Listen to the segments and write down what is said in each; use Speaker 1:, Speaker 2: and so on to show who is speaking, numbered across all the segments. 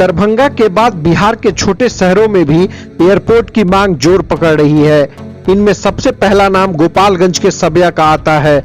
Speaker 1: दरभंगा के बाद बिहार के छोटे शहरों में भी एयरपोर्ट की मांग जोर पकड़ रही है। इनमें सबसे पहला नाम गोपालगंज के सबिया का आता है।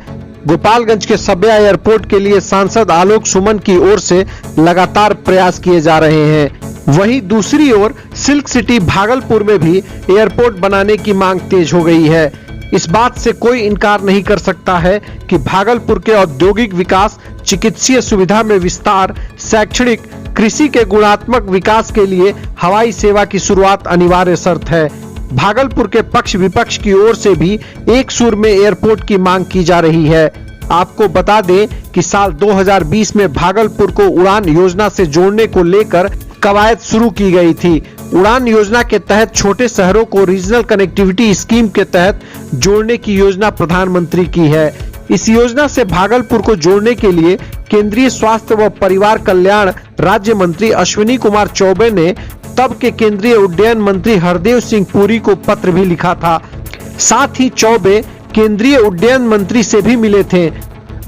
Speaker 1: गोपालगंज के सबिया एयरपोर्ट के लिए सांसद आलोक सुमन की ओर से लगातार प्रयास किए जा रहे हैं। वहीं दूसरी ओर सिल्क सिटी भागलपुर में भी एयरपोर्ट बनाने की मांग तेज हो गई है। इस बात से कोई इनकार नहीं कर सकता है कि भागलपुर के औद्योगिक विकास, चिकित्सीय सुविधा में विस्तार, शैक्षणिक, कृषि के गुणात्मक विकास के लिए हवाई सेवा की शुरुआत अनिवार्य शर्त है। भागलपुर के पक्ष विपक्ष की ओर से भी एक सुर में एयरपोर्ट की मांग की जा रही है। आपको बता दें कि साल 2020 में भागलपुर को उड़ान योजना से जोड़ने को लेकर कवायद शुरू की गई थी। उड़ान योजना के तहत छोटे शहरों को रीजनल कनेक्टिविटी स्कीम के तहत जोड़ने की योजना प्रधानमंत्री की है। इस योजना से भागलपुर को जोड़ने के लिए केंद्रीय स्वास्थ्य व परिवार कल्याण राज्य मंत्री अश्विनी कुमार चौबे ने तब के केंद्रीय उड्डयन मंत्री हरदीप सिंह पुरी को पत्र भी लिखा था। साथ ही चौबे केंद्रीय उड्डयन मंत्री से भी मिले थे।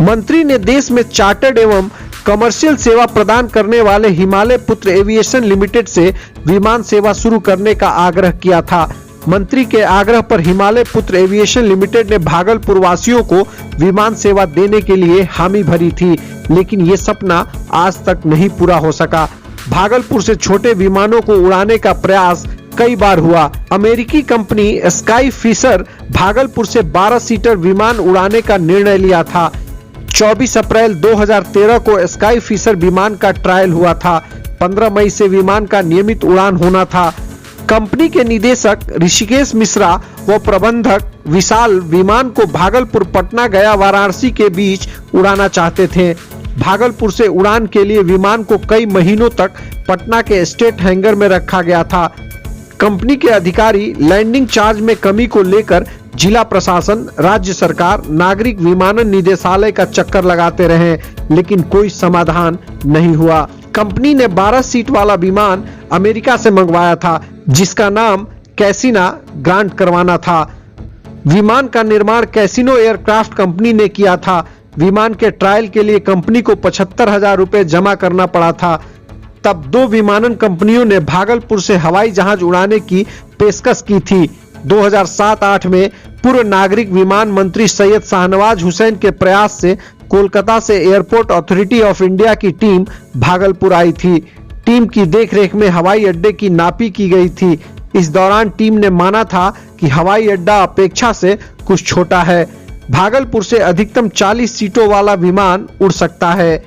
Speaker 1: मंत्री ने देश में चार्टर्ड एवं कमर्शियल सेवा प्रदान करने वाले हिमालय पुत्र एविएशन लिमिटेड से विमान सेवा शुरू करने का आग्रह किया था। मंत्री के आग्रह पर हिमालय पुत्र एविएशन लिमिटेड ने भागलपुर वासियों को विमान सेवा देने के लिए हामी भरी थी, लेकिन ये सपना आज तक नहीं पूरा हो सका। भागलपुर से छोटे विमानों को उड़ाने का प्रयास कई बार हुआ। अमेरिकी कंपनी स्काई फिशर भागलपुर से 12 सीटर विमान उड़ाने का निर्णय लिया था। 24 अप्रैल 2013 को स्काई फिशर विमान का ट्रायल हुआ था। 15 मई से विमान का नियमित उड़ान होना था। कंपनी के निदेशक ऋषिकेश मिश्रा व प्रबंधक विशाल विमान को भागलपुर, पटना, गया, वाराणसी के बीच उड़ाना चाहते थे। भागलपुर से उड़ान के लिए विमान को कई महीनों तक पटना के स्टेट हैंगर में रखा गया था। कंपनी के अधिकारी लैंडिंग चार्ज में कमी को लेकर जिला प्रशासन, राज्य सरकार, नागरिक विमानन निदेशालय का चक्कर लगाते रहे, लेकिन कोई समाधान नहीं हुआ। कंपनी ने 12 सीट वाला विमान अमेरिका से मंगवाया था, जिसका नाम कैसिना ग्रांट करवाना था। विमान का निर्माण कैसिनो एयरक्राफ्ट कंपनी ने किया था। विमान के ट्रायल के लिए कंपनी को 75,000 रुपए जमा करना पड़ा था। तब दो विमानन कंपनियों ने भागलपुर से हवाई जहाज उड़ाने की पेशकश की थी। 2007-8 में पूर्व नागरिक विमान मंत्री सैयद शाहनवाज हुसैन के प्रयास से कोलकाता से एयरपोर्ट अथॉरिटी ऑफ इंडिया की टीम भागलपुर आई थी। टीम की देखरेख में हवाई अड्डे की नापी की गई थी। इस दौरान टीम ने माना था कि हवाई अड्डा अपेक्षा से कुछ छोटा है। भागलपुर से अधिकतम 40 सीटों वाला विमान उड़ सकता है।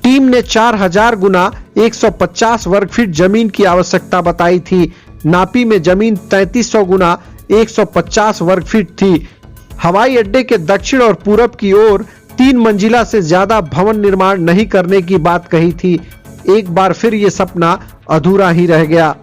Speaker 1: टीम ने 4000 गुना 150 वर्ग फीट जमीन की आवश्यकता बताई थी। नापी में जमीन 3300 गुना 150 वर्ग फीट थी। हवाई अड्डे के दक्षिण और पूरब की ओर 3 मंजिला से ज्यादा भवन निर्माण नहीं करने की बात कही थी। एक बार फिर ये सपना अधूरा ही रह गया।